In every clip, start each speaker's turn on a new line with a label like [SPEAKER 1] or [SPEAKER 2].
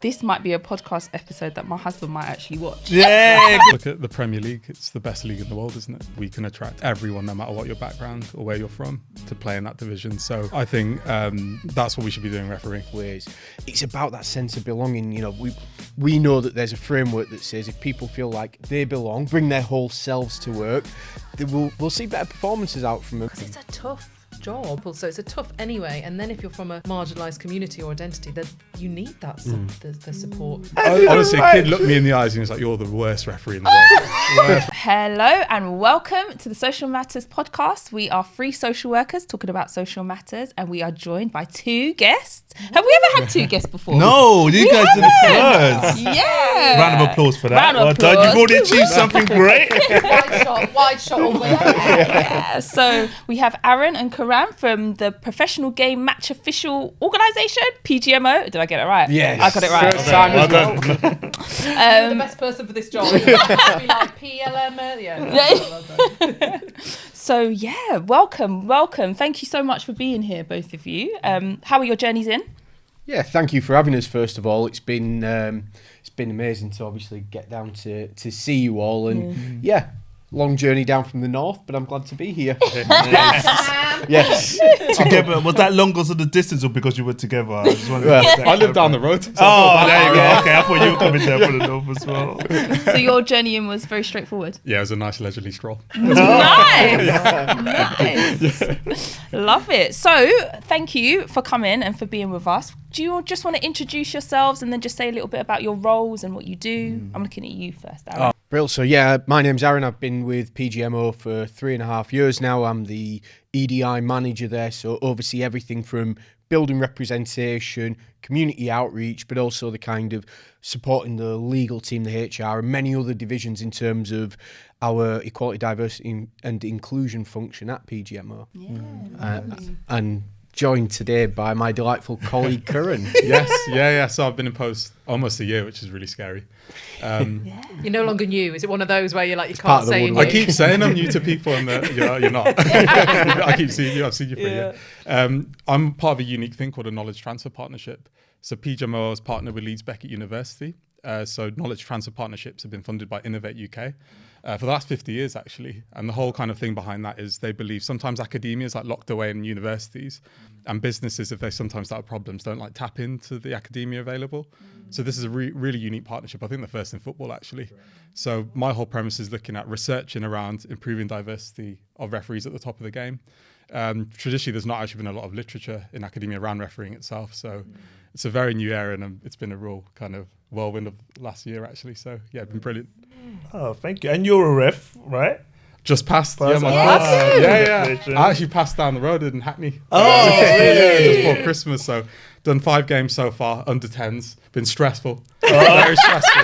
[SPEAKER 1] This might be a podcast episode that my husband might actually watch.
[SPEAKER 2] Yeah.
[SPEAKER 3] Look at the Premier League. It's the best league in the world, isn't it? We can attract everyone, no matter what your background or where you're from, to play in that division. So I think that's what we should be doing, refereeing.
[SPEAKER 2] It's about that sense of belonging. You know, we know that there's a framework that says if people feel like they belong, bring their whole selves to work, we'll see better performances out from them.
[SPEAKER 4] Because it's a tough job, so it's a tough anyway, and then if you're from a marginalised community or identity, then you need that the support.
[SPEAKER 3] Honestly, a kid looked me in the eyes and was like, "You're the worst referee in the world."
[SPEAKER 1] Hello and welcome to the Social Matters podcast. We are three social workers talking about social matters, and we are joined by two guests. Have we ever had two guests before?
[SPEAKER 5] No, you guys did it first.
[SPEAKER 1] Yeah.
[SPEAKER 5] Round of applause for that.
[SPEAKER 1] Round of
[SPEAKER 5] Well done.
[SPEAKER 1] applause.
[SPEAKER 5] You've already achieved something great.
[SPEAKER 4] Wide shot all the way.
[SPEAKER 1] Yeah. So we have Arran and Karan from the Professional Game Match Official Organisation, PGMO. Did I get it right?
[SPEAKER 2] Yes.
[SPEAKER 1] I got it right.
[SPEAKER 2] First time as well.
[SPEAKER 4] You're the best person for this job. Be like PLM. Yeah.
[SPEAKER 1] So yeah, welcome. Thank you so much for being here, both of you. How are your journeys in?
[SPEAKER 2] Yeah, thank you for having us. First of all, it's been amazing to obviously get down to see you all, and long journey down from the north, but I'm glad to be here. Yes.
[SPEAKER 5] Together, was that long because of the distance or because you were together? I just wanted to
[SPEAKER 3] I live down the road. So
[SPEAKER 5] there you go. Okay, I thought you were coming down from the north as well.
[SPEAKER 1] So your journey in was very straightforward.
[SPEAKER 3] Yeah, it was a nice leisurely stroll.
[SPEAKER 1] Nice. Love it. So thank you for coming and for being with us. Do you just want to introduce yourselves and then just say a little bit about your roles and what you do? I'm looking at you first, Aaron.
[SPEAKER 2] Brilliant. So my name's Arran. I've been with PGMO for 3.5 years now. I'm the EDI manager there, so oversee everything from building representation, community outreach, but also the kind of supporting the legal team, the HR, and many other divisions in terms of our equality, diversity and inclusion function at PGMO. And joined today by my delightful colleague Karan.
[SPEAKER 3] Yes. So I've been in post almost a year, which is really scary.
[SPEAKER 4] You're no longer new. Is it one of those where you're like, you
[SPEAKER 2] part
[SPEAKER 4] can't
[SPEAKER 2] of the
[SPEAKER 4] say
[SPEAKER 2] woodwork.
[SPEAKER 3] I keep saying I'm new to people, and you're not. I keep seeing you. I've seen you for a year. I'm part of a unique thing called a knowledge transfer partnership. So PGMO is partnered with Leeds Beckett University. So knowledge transfer partnerships have been funded by Innovate UK for the last 50 years, actually. And the whole kind of thing behind that is they believe sometimes academia is like locked away in universities, and businesses, if they sometimes have problems, don't like tap into the academia available. So this is a really unique partnership. I think the first in football, actually. So my whole premise is looking at researching around improving diversity of referees at the top of the game. Traditionally, there's not actually been a lot of literature in academia around refereeing itself. So it's a very new area, and it's been a real kind of whirlwind of last year, actually. So yeah, it's been brilliant.
[SPEAKER 5] Oh, thank you. And you're a ref, right?
[SPEAKER 3] Just passed.
[SPEAKER 5] Passed.
[SPEAKER 3] Yeah. I actually passed down the road in Hackney.
[SPEAKER 5] Really?
[SPEAKER 3] Just before Christmas. So done 5 games so far, under 10s. Been stressful. Very stressful.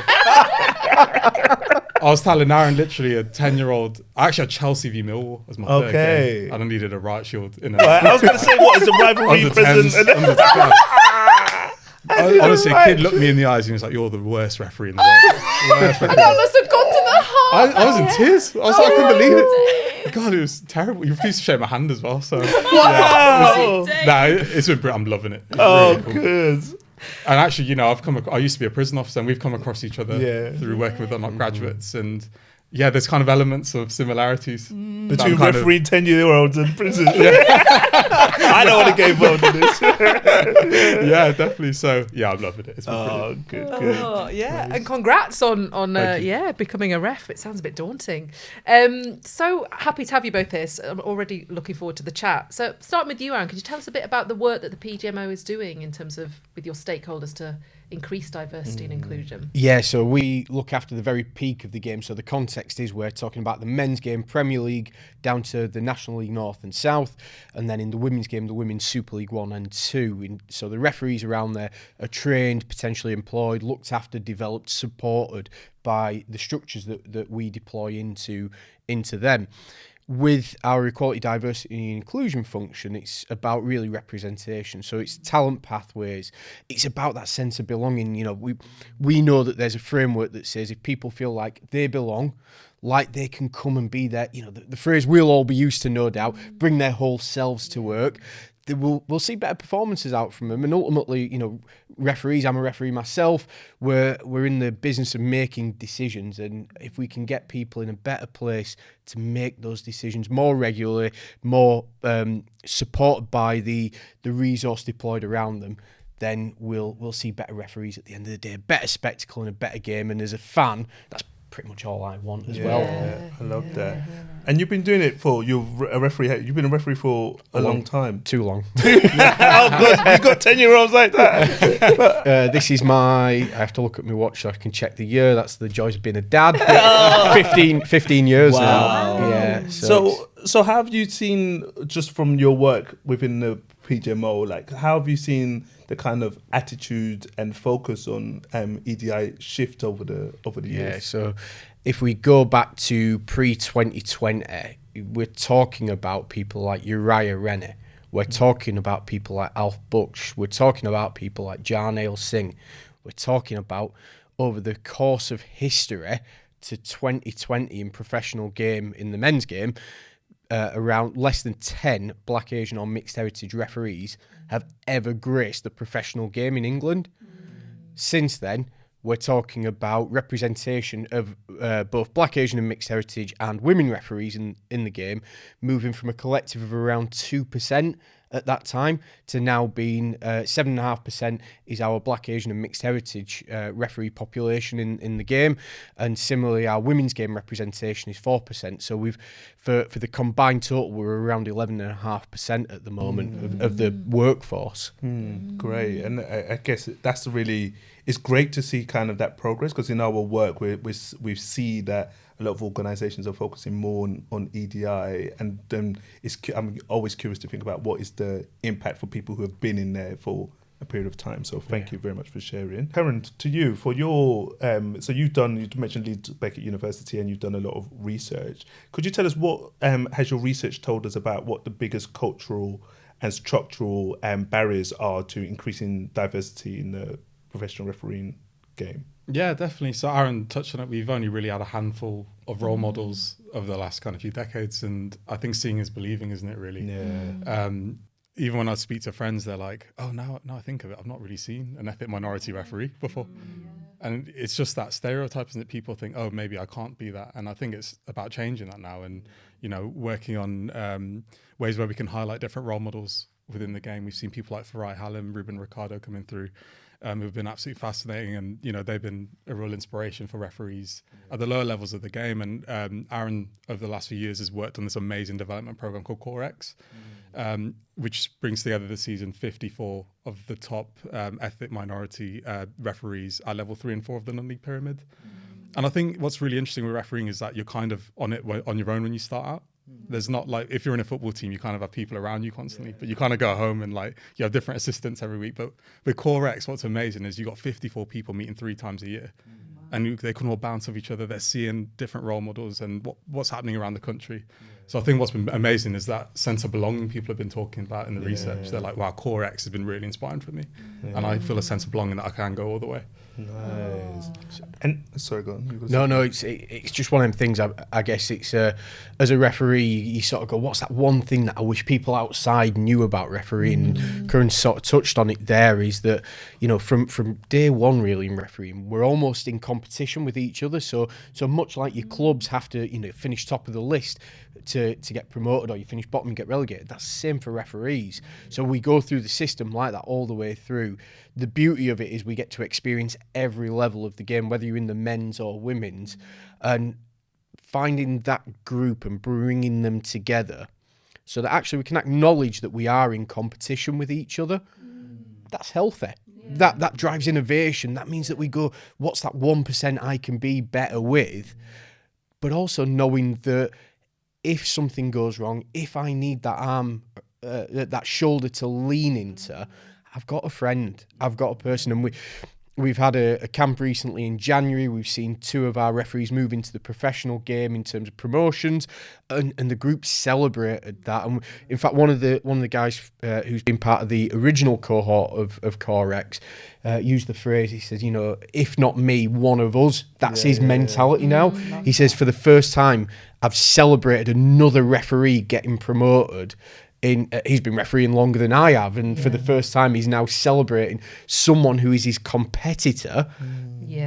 [SPEAKER 3] I was telling Aaron, literally a 10-year-old. I actually had Chelsea v Millwall as my third game, and I needed a right shield in
[SPEAKER 5] I was going to say, what is a rivalry
[SPEAKER 3] under
[SPEAKER 5] present?
[SPEAKER 3] 10s. Honestly, a kid looked me in the eyes and was like, "You're the worst referee in the world." Worst referee.
[SPEAKER 4] That must have gone to the heart.
[SPEAKER 3] I was in tears. I was like, I couldn't believe it. God, it was terrible. You refused to shake my hand as well. So
[SPEAKER 5] Wow.
[SPEAKER 3] it's been. I'm loving it. It's
[SPEAKER 5] Oh,
[SPEAKER 3] really cool.
[SPEAKER 5] good.
[SPEAKER 3] And actually, I used to be a prison officer, and we've come across each other through working with undergraduates, and there's kind of elements of similarities
[SPEAKER 5] Between referee 10-year-olds in prison. I don't want to get involved in this.
[SPEAKER 3] Yeah, definitely. So I'm loving it. It's been brilliant.
[SPEAKER 5] Good.
[SPEAKER 4] Oh, yeah. And congrats on becoming a ref. It sounds a bit daunting. So happy to have you both here. So I'm already looking forward to the chat. So starting with you, Aaron, could you tell us a bit about the work that the PGMO is doing in terms of with your stakeholders to increase diversity and inclusion?
[SPEAKER 2] Yeah, so we look after the very peak of the game. So the context is we're talking about the men's game, Premier League, down to the National League North and South, and then in the women's game, the Women's Super League 1 and 2. So the referees around there are trained, potentially employed, looked after, developed, supported by the structures that we deploy into them. With our equality, diversity and inclusion function, it's about really representation. So it's talent pathways. It's about that sense of belonging. You know, we know that there's a framework that says if people feel like they belong, like they can come and be there, you know, the phrase we'll all be used to, no doubt, bring their whole selves to work. we'll see better performances out from them, and ultimately, referees. I'm a referee myself. We're in the business of making decisions, and if we can get people in a better place to make those decisions more regularly, more supported by the resource deployed around them, then we'll see better referees at the end of the day, better spectacle and a better game. And as a fan, that's pretty much all I want as well.
[SPEAKER 5] Yeah, I love that. And you've been doing it you've been a referee for a long time.
[SPEAKER 2] Too long.
[SPEAKER 5] Oh God, you got 10-year-olds like that.
[SPEAKER 2] This is I have to look at my watch so I can check the year. That's the joys of being a dad. 15 years now. Yeah.
[SPEAKER 5] So how have you seen, just from your work within the PGMO, like how have you seen the kind of attitude and focus on EDI shift over the years?
[SPEAKER 2] Yeah, so if we go back to pre-2020, we're talking about people like Uriah Rennie. We're talking about people like Alf Buksh. We're talking about people like Jarnail Singh. We're talking about, over the course of history to 2020 in professional game, in the men's game, around less than 10 Black, Asian or mixed heritage referees have ever graced the professional game in England. Since then, we're talking about representation of both Black, Asian and mixed heritage and women referees in the game, moving from a collective of around 2% at that time to now being 7.5% is our Black, Asian and mixed heritage referee population in the game. And similarly, our women's game representation is 4%. So we've, for the combined total, we're around 11.5% at the moment of the workforce.
[SPEAKER 5] Great. And I guess that's it's great to see kind of that progress, because in our work we see that a lot of organisations are focusing more on EDI, and then I'm always curious to think about what is the impact for people who have been in there for a period of time. So thank you very much for sharing. Karan, to you, for your so you mentioned Leeds Beckett University, and you've done a lot of research. Could you tell us what has your research told us about what the biggest cultural and structural barriers are to increasing diversity in the professional refereeing game?
[SPEAKER 3] Yeah, definitely. So Arran touched on it. We've only really had a handful of role models over the last kind of few decades, and I think seeing is believing, isn't it, really?
[SPEAKER 5] Yeah.
[SPEAKER 3] Even when I speak to friends, they're like, oh, now I think of it, I've not really seen an ethnic minority referee before. And it's just that stereotype, isn't it? People think, oh, maybe I can't be that. And I think it's about changing that now and, working on ways where we can highlight different role models within the game. We've seen people like Farai Hallam, Ruben Ricardo coming through, who've been absolutely fascinating, and they've been a real inspiration for referees at the lower levels of the game. And Arran, over the last few years, has worked on this amazing development program called CoreX, which brings together this season 54 of the top ethnic minority referees at level 3 and 4 of the non-league pyramid. And I think what's really interesting with refereeing is that you're kind of on your own when you start out. There's not like, if you're in a football team, you kind of have people around you constantly, but you kind of go home and like you have different assistants every week. But with CoreX, what's amazing is you got 54 people meeting 3 times a year, and they can all bounce off each other. They're seeing different role models and what's happening around the country. So I think what's been amazing is that sense of belonging people have been talking about in the research. They're like, wow, CoreX has been really inspiring for me. And I feel a sense of belonging that I can go all the way.
[SPEAKER 5] Nice. And sorry, go on.
[SPEAKER 2] No, it's just one of them things. I guess it's as a referee, you sort of go, what's that one thing that I wish people outside knew about refereeing? And Karan sort of touched on it there, is that from day one really in refereeing, we're almost in competition with each other. So much like your clubs have to finish top of the list to get promoted, or you finish bottom and get relegated, that's the same for referees. So we go through the system like that all the way through. The beauty of it is we get to experience every level of the game, whether you're in the men's or women's, and finding that group and bringing them together so that actually we can acknowledge that we are in competition with each other. That's healthy. That drives innovation. That means that we go, what's that 1% I can be better with? But also knowing that if something goes wrong, if I need that arm, that shoulder to lean into, I've got a friend, I've got a person. And we've had a camp recently in January. We've seen 2 of our referees move into the professional game in terms of promotions, and the group celebrated that. And in fact, one of the guys who's been part of the original cohort of CoreX used the phrase, he says, if not me, one of us. That's his mentality now. He says, for the first time, I've celebrated another referee getting promoted he's been refereeing longer than I have, and for the first time he's now celebrating someone who is his competitor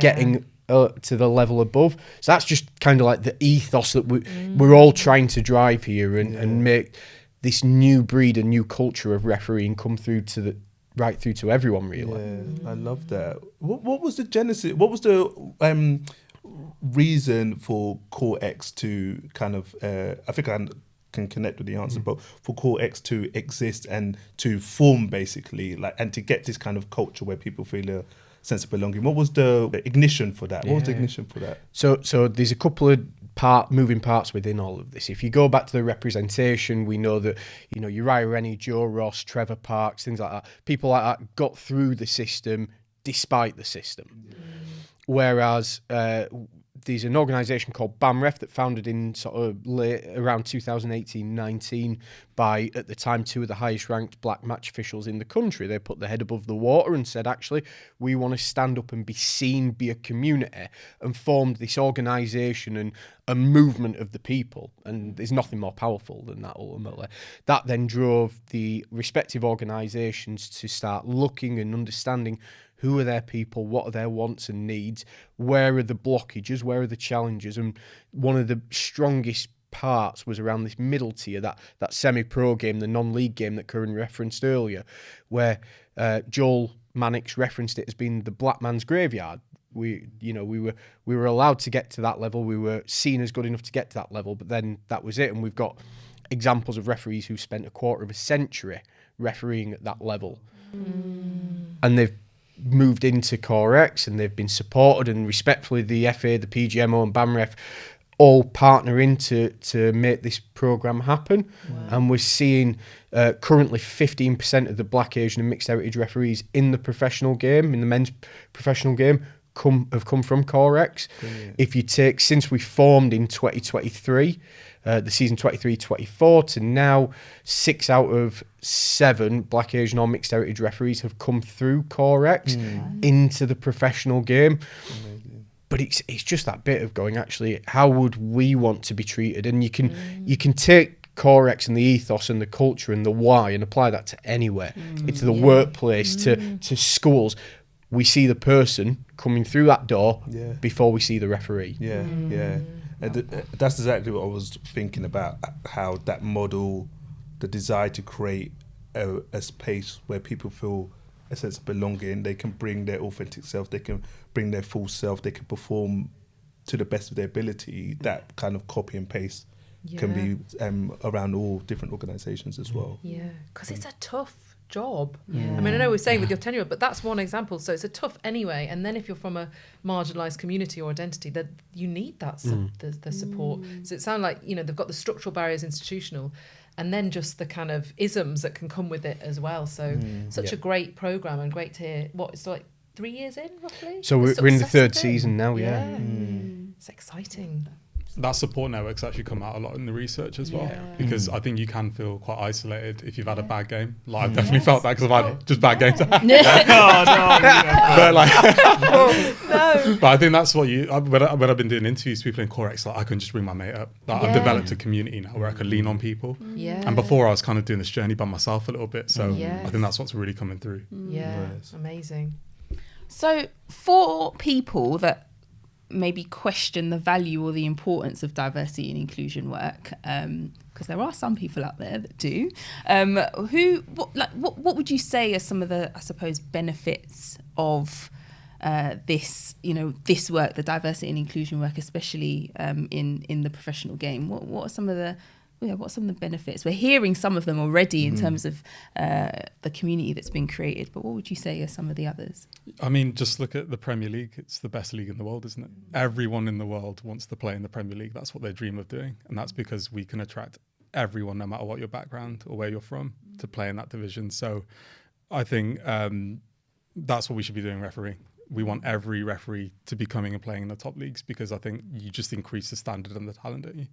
[SPEAKER 2] getting to the level above. So that's just kind of like the ethos that we're all trying to drive here and make this new breed, a new culture of refereeing come through to right through to everyone, really.
[SPEAKER 5] Yeah, I love that. What was the genesis? What was the reason for Core X to kind of? I think I can connect with the answer, but for Core X to exist and to form, basically, like, and to get this kind of culture where people feel a sense of belonging. What was the ignition for that? What was the ignition for that?
[SPEAKER 2] So there's a couple of moving parts within all of this. If you go back to the representation, we know that, you know, Uriah Rennie, Joe Ross, Trevor Parks, things like that, people like that got through the system despite the system. Whereas there's an organisation called BAMREF that founded in sort of around 2018-19 by, at the time, 2 of the highest ranked black match officials in the country. They put their head above the water and said, actually, we want to stand up and be seen, be a community, and formed this organisation and a movement of the people. And there's nothing more powerful than that, ultimately. That then drove the respective organisations to start looking and understanding who are their people, what are their wants and needs, where are the blockages, where are the challenges. And one of the strongest parts was around this middle tier, that semi-pro game, the non-league game that Karan referenced earlier, where Joel Mannix referenced it as being the black man's graveyard. We were allowed to get to that level. We were seen as good enough to get to that level, but then that was it. And we've got examples of referees who spent a quarter of a century refereeing at that level. And they've moved into Core X and they've been supported, and respectfully the FA, the PGMO and BAMREF all partner in to make this programme happen. And we're seeing currently 15% of the black, Asian and mixed heritage referees in the professional game, in the men's professional game, have come from Core X. If you take, since we formed in 2023, the season 23-24 to now, 6 out of 7 black, Asian or mixed heritage referees have come through Core X into the professional game. But it's just that bit of going, actually, how would we want to be treated? And you can take Core X and the ethos and the culture and the why and apply that to anywhere, into the workplace, to schools. We see the person coming through that door before we see the referee.
[SPEAKER 5] And that's exactly what I was thinking about, how that model, the desire to create a space where people feel a sense of belonging, they can bring their authentic self, they can bring their full self, they can perform to the best of their ability. That kind of copy and paste can be around all different organisations as well.
[SPEAKER 4] Yeah, because it's a tough job. I mean, I know we're saying with your tenure, but that's one example. So it's a tough anyway. And then if you're from a marginalised community or identity, that you need that the support. So it sounds like, you know, they've got the structural barriers, institutional, and then just the kind of isms that can come with it as well. So such a great programme, and great to hear. What, it's like 3 years in roughly?
[SPEAKER 2] So we're in the 3rd season now.
[SPEAKER 4] It's exciting.
[SPEAKER 3] That support network's actually come out a lot in the research as well, because I think you can feel quite isolated if you've had a bad game. Like, I've definitely felt that, because I've had just bad games. But I think that's what when I've been doing interviews, people in Core X, like, I can just bring my mate up. Like, I've developed a community now where I can lean on people. And before I was kind of doing this journey by myself a little bit. So I think that's what's really coming through.
[SPEAKER 4] Amazing.
[SPEAKER 1] So for people that maybe question the value or the importance of diversity and inclusion work, because there are some people out there that do, what would you say are some of the, I suppose, benefits of this work, the diversity and inclusion work, especially in the professional game? What are some of the benefits? We're hearing some of them already in terms of the community that's been created, but what would you say are some of the others?
[SPEAKER 3] I mean, just look at the Premier League. It's the best league in the world, isn't it? Everyone in the world wants to play in the Premier League. That's what they dream of doing. And that's because we can attract everyone, no matter what your background or where you're from, to play in that division. So I think that's what we should be doing refereeing. We want every referee to be coming and playing in the top leagues, because I think you just increase the standard and the talent, don't you?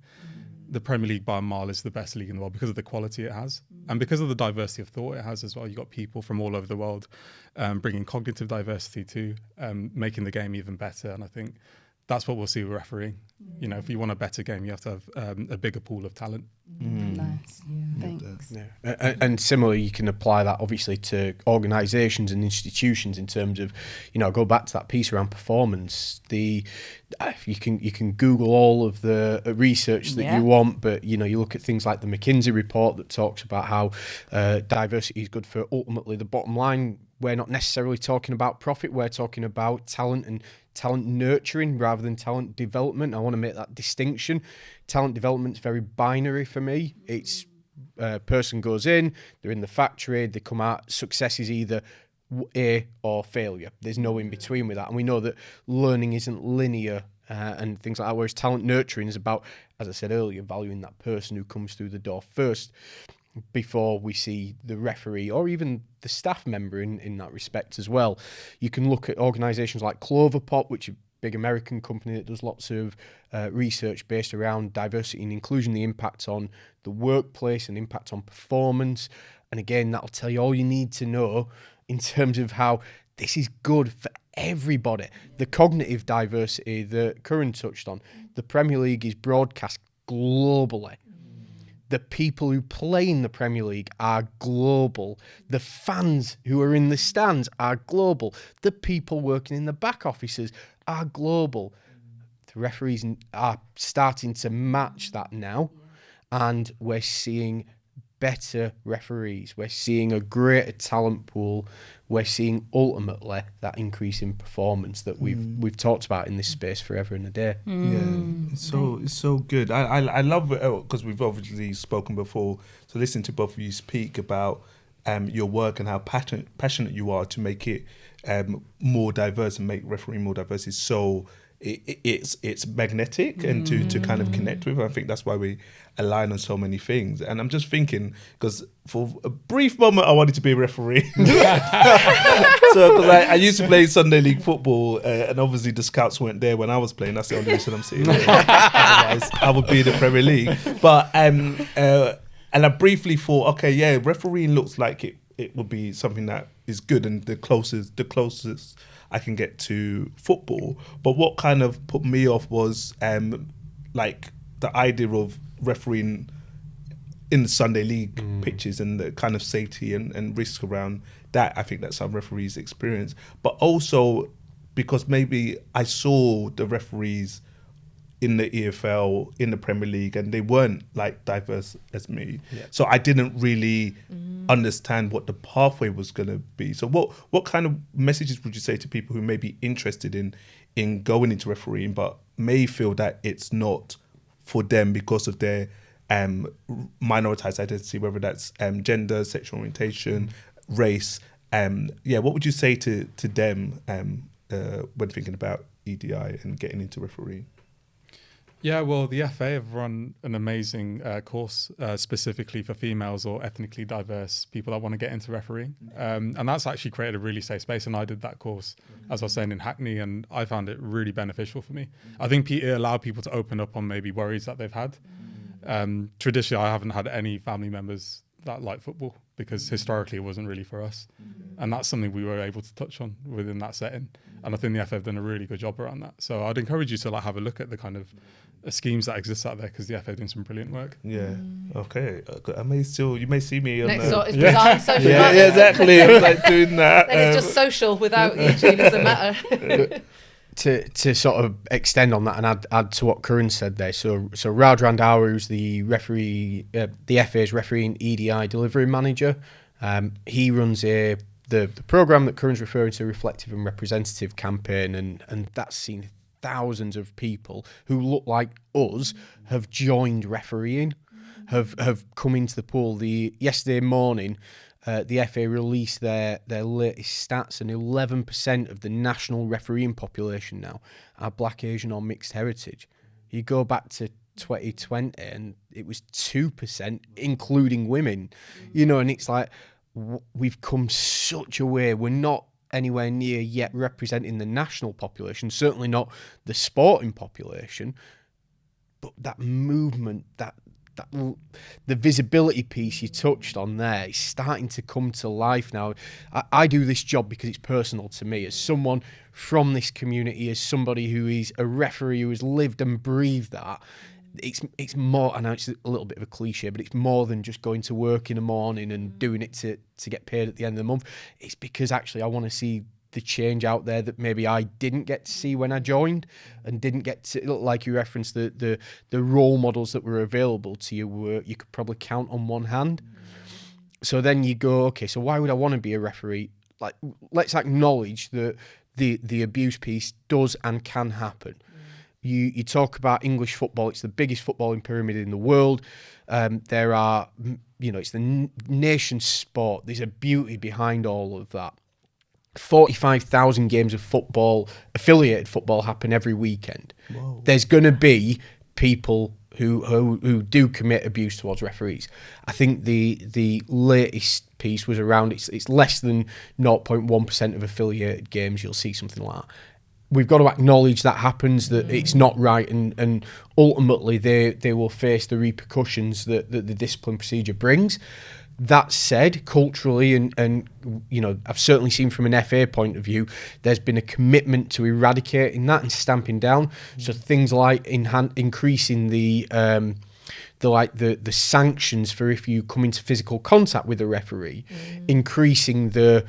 [SPEAKER 3] The Premier League by a mile is the best league in the world because of the quality it has, and because of the diversity of thought it has as well. You've got people from all over the world bringing cognitive diversity to making the game even better. And I think that's what we'll see with refereeing. You know, if you want a better game, you have to have a bigger pool of talent.
[SPEAKER 1] Nice. Thanks.
[SPEAKER 2] Yeah. And similarly, you can apply that obviously to organisations and institutions in terms of, you know, go back to that piece around performance. You can Google all of the research that you want, but you know, you look at things like the McKinsey report that talks about how diversity is good for ultimately the bottom line. We're not necessarily talking about profit. We're talking about talent and talent nurturing rather than talent development. I want to make that distinction. Talent development is very binary for me. It's a person goes in, they're in the factory, they come out, success is either A or failure. There's no in between with that. And we know that learning isn't linear and things like that, whereas talent nurturing is about, as I said earlier, valuing that person who comes through the door first before we see the referee or even the staff member in that respect as well. You can look at organisations like Cloverpop, which is a big American company that does lots of research based around diversity and inclusion, the impact on the workplace and impact on performance. And again, that'll tell you all you need to know in terms of how this is good for everybody. The cognitive diversity that Karan touched on, the Premier League is broadcast globally. The people who play in the Premier League are global. The fans who are in the stands are global. The people working in the back offices are global. The referees are starting to match that now, and we're seeing better referees. We're seeing a greater talent pool. We're seeing ultimately that increase in performance that we've talked about in this space forever and a day.
[SPEAKER 5] Yeah, it's so good. I love it because we've obviously spoken before. So listening to both of you speak about your work and how passionate you are to make it more diverse and make refereeing more diverse is so it's magnetic and to kind of connect with. I think that's why we align on so many things. And I'm just thinking, because for a brief moment I wanted to be a referee. So because I used to play Sunday League football and obviously the scouts weren't there when I was playing. That's the only reason I'm sitting there. Otherwise I would be in the Premier League. But and I briefly thought, okay, yeah, refereeing looks like it would be something that is good and the closest I can get to football. But what kind of put me off was like the idea of refereeing in the Sunday League pitches and the kind of safety and risk around that. I think that some referees experience, but also because maybe I saw the referees in the EFL, in the Premier League, and they weren't like diverse as me. Yeah. So I didn't really understand what the pathway was going to be. So what kind of messages would you say to people who may be interested in going into refereeing but may feel that it's not for them because of their minoritized identity, whether that's gender, sexual orientation, race? What would you say to them when thinking about EDI and getting into refereeing?
[SPEAKER 3] Yeah, well, the FA have run an amazing course specifically for females or ethnically diverse people that want to get into refereeing. And that's actually created a really safe space. And I did that course, as I was saying, in Hackney, and I found it really beneficial for me. I think it allowed people to open up on maybe worries that they've had. Traditionally, I haven't had any family members that like football because historically it wasn't really for us. And that's something we were able to touch on within that setting. And I think the FA have done a really good job around that. So I'd encourage you to have a look at the kind of schemes that exist out there because the FA are doing some brilliant work.
[SPEAKER 5] Yeah. Okay. You may see me on
[SPEAKER 4] next door. It's design social.
[SPEAKER 5] Yeah, exactly. I was like doing that.
[SPEAKER 4] Then it's just social without Eugene as a matter.
[SPEAKER 2] To sort of extend on that and add to what Karan said there. So Raj Randhawa, who's the referee, the FA's refereeing EDI delivery manager, he runs the program that Karan's referring to, Reflective and Representative campaign, and that's seen thousands of people who look like us have joined refereeing, have come into the pool. Yesterday morning, the FA released their latest stats, and 11% of the national refereeing population now are Black, Asian or mixed heritage. You go back to 2020 and it was 2%, including women. And it's like we've come such a way. We're not anywhere near yet representing the national population, certainly not the sporting population, but that movement, that the visibility piece you touched on there is starting to come to life now. I do this job because it's personal to me, as someone from this community, as somebody who is a referee who has lived and breathed that. It's more, I know it's a little bit of a cliche, but it's more than just going to work in the morning and doing it to get paid at the end of the month. It's because actually I want to see the change out there that maybe I didn't get to see when I joined, and didn't get to, like you referenced, the role models that were available to you were, you could probably count on one hand. So then you go, okay, so why would I want to be a referee? Like, let's acknowledge that the abuse piece does and can happen. You talk about English football, it's the biggest footballing pyramid in the world. There are, it's the nation's sport. There's a beauty behind all of that. 45,000 games of football, affiliated football, happen every weekend. Whoa. There's going to be people who do commit abuse towards referees. I think the latest piece was around, it's less than 0.1% of affiliated games you'll see something like that. We've got to acknowledge that happens, that it's not right, and ultimately they will face the repercussions that the discipline procedure brings. That said, culturally, and I've certainly seen from an FA point of view, there's been a commitment to eradicating that and stamping down. So things like increasing the sanctions for if you come into physical contact with a referee, increasing the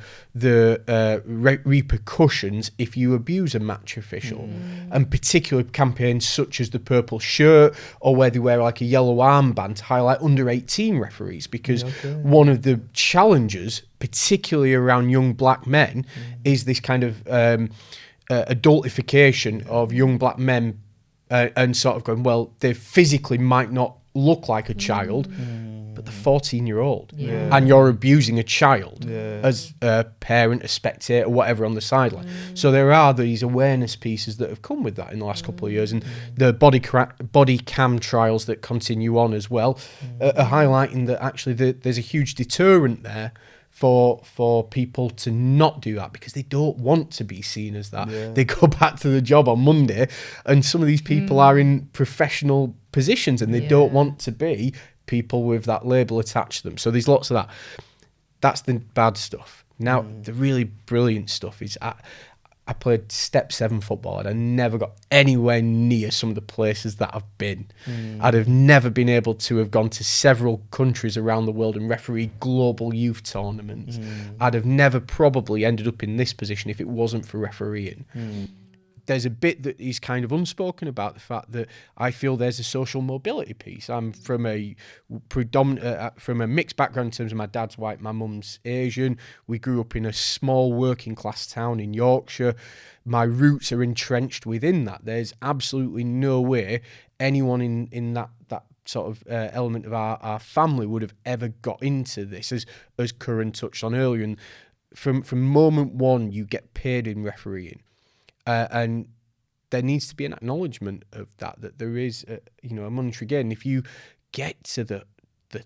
[SPEAKER 2] repercussions if you abuse a match official, and particular campaigns such as the purple shirt, or where they wear like a yellow armband to highlight under 18 referees, because one of the challenges, particularly around young black men, is this kind of adultification of young black men, and sort of going, well, they physically might not look like a child, but they're 14-year-old, and you're abusing a child as a parent, a spectator, whatever, on the sideline. So there are these awareness pieces that have come with that in the last couple of years, and the body cam trials that continue on as well are highlighting that actually there's a huge deterrent there for people to not do that, because they don't want to be seen as that. They go back to the job on Monday, and some of these people are in professional positions, and they don't want to be people with that label attached to them. So there's lots of that. That's the bad stuff. Now, the really brilliant stuff is I played Step 7 football, and I never got anywhere near some of the places that I've been. I'd have never been able to have gone to several countries around the world and refereed global youth tournaments. I'd have never probably ended up in this position if it wasn't for refereeing. There's a bit that is kind of unspoken about the fact that I feel there's a social mobility piece. I'm from a mixed background in terms of my dad's white, my mum's Asian. We grew up in a small working class town in Yorkshire. My roots are entrenched within that. There's absolutely no way anyone in that sort of element of our family would have ever got into this, as Karan touched on earlier. And from moment one, you get paid in refereeing. And there needs to be an acknowledgement of that there is a monetary gain. If you get to the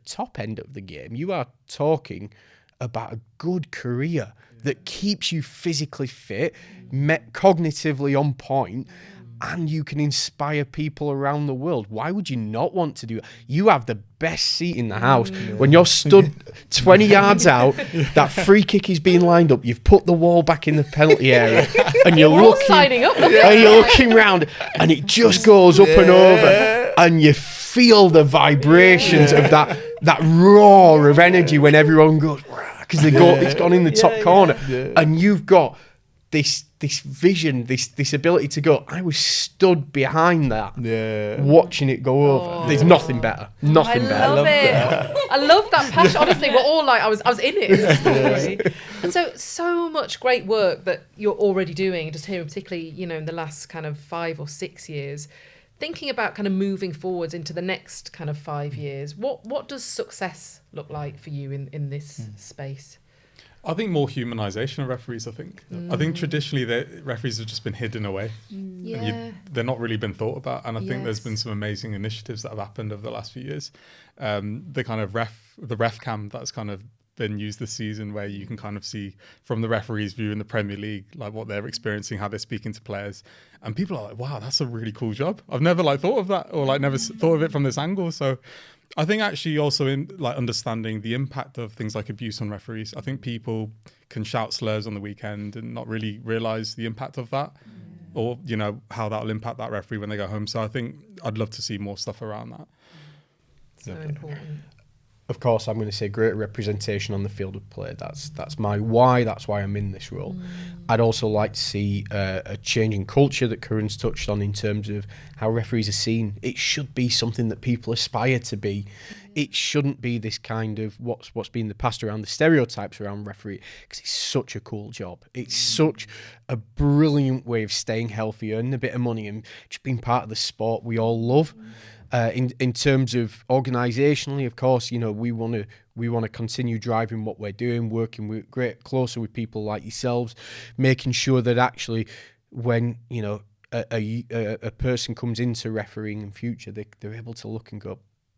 [SPEAKER 2] top end of the game, you are talking about a good career that keeps you physically fit, cognitively on point, and you can inspire people around the world. Why would you not want to do it? You have the best seat in the house. When you're stood 20 yards out, that free kick is being lined up, you've put the wall back in the penalty area, and you're looking round, and it just goes up and over, and you feel the vibrations of that roar of energy when everyone goes, because it's gone in the top corner, and you've got this vision, this ability to go, I was stood behind that, watching it go over. There's nothing better. Nothing better.
[SPEAKER 4] I love it. I love that passion. Honestly, we're all like, I was in it in the story. And so much great work that you're already doing, just here, particularly, in the last kind of 5 or 6 years. Thinking about kind of moving forwards into the next kind of 5 years, what does success look like for you in this space?
[SPEAKER 3] I think more humanisation of referees, I think traditionally referees have just been hidden away. They're not really been thought about. And I think there's been some amazing initiatives that have happened over the last few years. The kind of ref cam that's kind of been used this season, where you can kind of see from the referee's view in the Premier League, like what they're experiencing, how they're speaking to players, and people are like, "Wow, that's a really cool job. I've never thought of that, or never thought of it from this angle." So, I think actually also in understanding the impact of things like abuse on referees. I think people can shout slurs on the weekend and not really realise the impact of that, or how that will impact that referee when they go home. So I think I'd love to see more stuff around that.
[SPEAKER 4] So important.
[SPEAKER 2] Of course, I'm going to say greater representation on the field of play. That's my why. That's why I'm in this role. I'd also like to see a change in culture that Karan's touched on in terms of how referees are seen. It should be something that people aspire to be. It shouldn't be this kind of what's been passed around, the stereotypes around referee, because it's such a cool job. It's such a brilliant way of staying healthy, earning a bit of money, and just being part of the sport we all love. In terms of organisationally, of course, we want to continue driving what we're doing, working closer with people like yourselves, making sure that actually when a person comes into refereeing in future, they're able to look and go,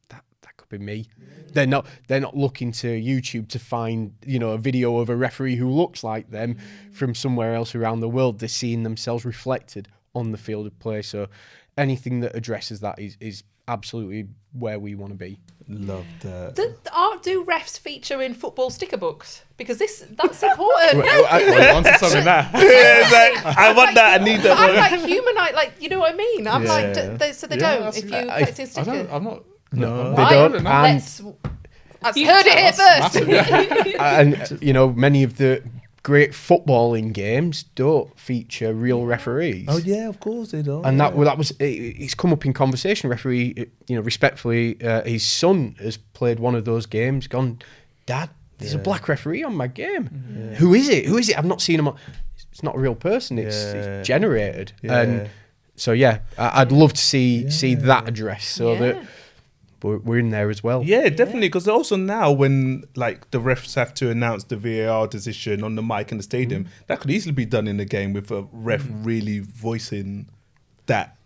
[SPEAKER 2] that could be me. They're not looking to YouTube to find a video of a referee who looks like them from somewhere else around the world. They're seeing themselves reflected on the field of play. So anything that addresses that is absolutely where we want to be.
[SPEAKER 5] Love that.
[SPEAKER 4] Do refs feature in football sticker books? Because that's important.
[SPEAKER 3] I wanted something there.
[SPEAKER 5] I want that. I need that.
[SPEAKER 4] I'm like humanite, you know what I mean? I'm like, so they don't. If you collect in stickers,
[SPEAKER 3] I'm not.
[SPEAKER 2] No, they don't. And
[SPEAKER 4] I've heard it here first.
[SPEAKER 2] And many of the great footballing games don't feature real referees.
[SPEAKER 5] Oh yeah, of course they don't.
[SPEAKER 2] And that was it's come up in conversation. Referee, respectfully, his son has played one of those games. Gone, Dad, there's a black referee on my game. Yeah. Who is it? I've not seen him. It's not a real person. It's generated.
[SPEAKER 5] Yeah.
[SPEAKER 2] And so I'd love to see that addressed. So that. We're in there as well.
[SPEAKER 5] Yeah, definitely. Because also now when the refs have to announce the VAR decision on the mic in the stadium, that could easily be done in the game with a ref really voicing that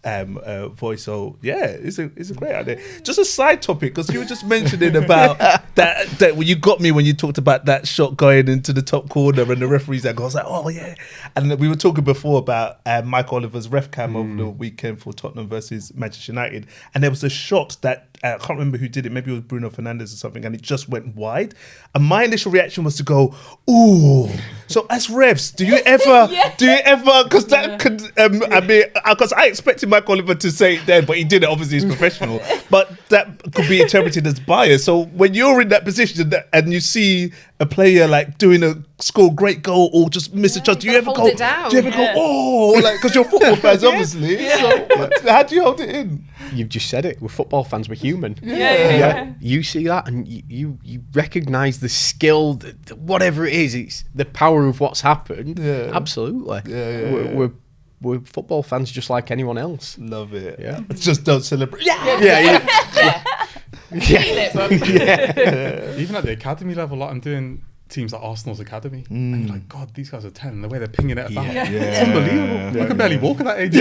[SPEAKER 5] voice. So yeah, it's a great idea. Just a side topic, because you were just mentioning about that when you got me when you talked about that shot going into the top corner and the referee's angle. I was like, oh yeah. And we were talking before about Mike Oliver's ref cam over the weekend for Tottenham versus Manchester United, and there was a shot that I can't remember who did it. Maybe it was Bruno Fernandes or something, and it just went wide. And my initial reaction was to go, ooh. So as refs, do you ever? Because that could, because I expected Mike Oliver to say it then, but he didn't. Obviously, he's professional. But that could be interpreted as bias. So when you're in that position and you see a player score a great goal or just miss a shot, do you ever go, oh, because you're football fans, obviously. So how do you hold it in?
[SPEAKER 2] You've just said it. We're football fans. We're human.
[SPEAKER 4] Yeah.
[SPEAKER 2] You see that, and you recognise the skill, whatever it is. It's the power of what's happened. Yeah. Absolutely. We're football fans just like anyone else.
[SPEAKER 5] Love it.
[SPEAKER 2] Yeah.
[SPEAKER 5] Just don't celebrate.
[SPEAKER 2] Yeah.
[SPEAKER 3] Even at the academy level, I'm doing teams like Arsenal's academy, and you're like, God, these guys are 10, and the way they're pinging it about, it's unbelievable. I can barely walk at that age.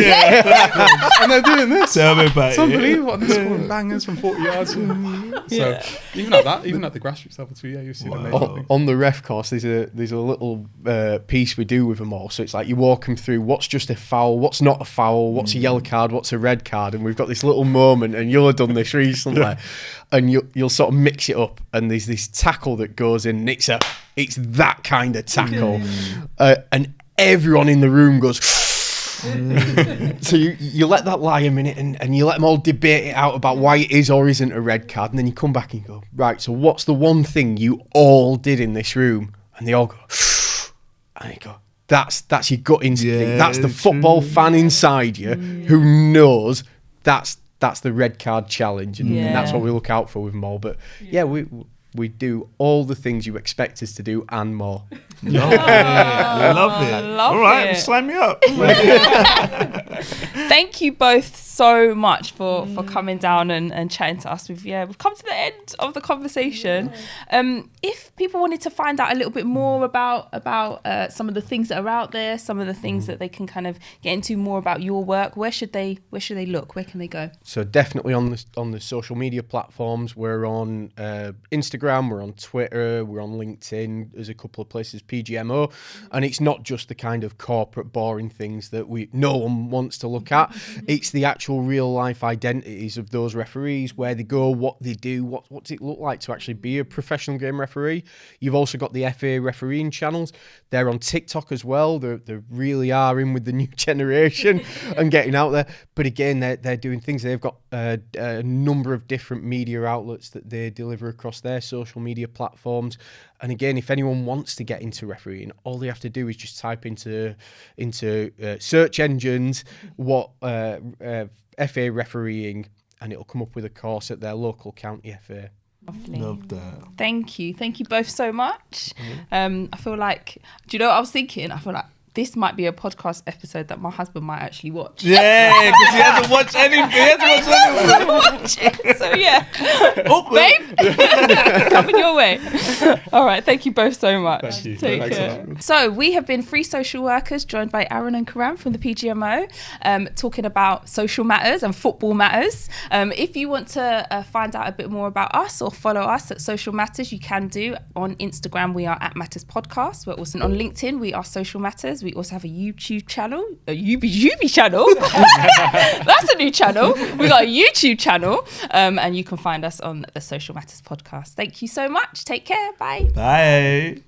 [SPEAKER 3] And they're doing this.
[SPEAKER 5] Tell me about
[SPEAKER 3] it's unbelievable. And they're scoring bangers from 40 yards. So even at the grassroots level too, you see the amazing thing.
[SPEAKER 2] On the ref course, there's a little piece we do with them all. So it's like you walk them through what's just a foul, what's not a foul, what's a yellow card, what's a red card, and we've got this little moment, and you'll have done this recently, and you'll sort of mix it up, and there's this tackle that goes in, and it's that kind of tackle, and everyone in the room goes. So you let that lie a minute, and you let them all debate it out about why it is or isn't a red card, and then you come back and go, right, so what's the one thing you all did in this room? And they all go, and you go, that's your gut instinct. That's the football fan inside you who knows that's the red card challenge, and that's what we look out for with them all. But we do all the things you expect us to do and more.
[SPEAKER 5] Love it. All right, sign me up.
[SPEAKER 1] Thank you both so much for coming down and chatting to us. We've come to the end of the conversation. If people wanted to find out a little bit more about some of the things that are out there, some of the things that they can kind of get into more about your work, where should they look? Where can they go?
[SPEAKER 2] So definitely on the social media platforms. We're on Instagram, we're on Twitter, we're on LinkedIn. There's a couple of places, PGMO, and it's not just the kind of corporate boring things that no one wants to look at. It's the actual real life identities of those referees, where they go, what they do, what does it look like to actually be a professional game referee. You've also got the FA refereeing channels. They're on TikTok as well. They really are in with the new generation and getting out there. But again, they're doing things. They've got a number of different media outlets that they deliver across their social media platforms. And again, if anyone wants to get into refereeing, all they have to do is just type into search engines what FA refereeing, and it'll come up with a course at their local county FA.
[SPEAKER 1] Lovely.
[SPEAKER 5] Love that.
[SPEAKER 1] Thank you both so much. I feel like, do you know what I was thinking? I feel like this might be a podcast episode that my husband might actually watch.
[SPEAKER 5] Yeah, because he hasn't watched anything.
[SPEAKER 1] So yeah, babe, coming your way. All right, thank you both so much.
[SPEAKER 3] Thank you.
[SPEAKER 1] Take
[SPEAKER 3] Thanks
[SPEAKER 1] care.
[SPEAKER 3] a lot.
[SPEAKER 1] So we have been three social workers joined by Arran and Karan from the PGMO, talking about social matters and football matters. If you want to find out a bit more about us or follow us at Social Matters, you can do. On Instagram, we are at Matters Podcast. We're also on LinkedIn. We are Social Matters. We also have a YouTube channel, a Yubi channel. That's a new channel. We got a YouTube channel, and you can find us on the Social Matters Podcast. Thank you so much. Take care. Bye.
[SPEAKER 5] Bye.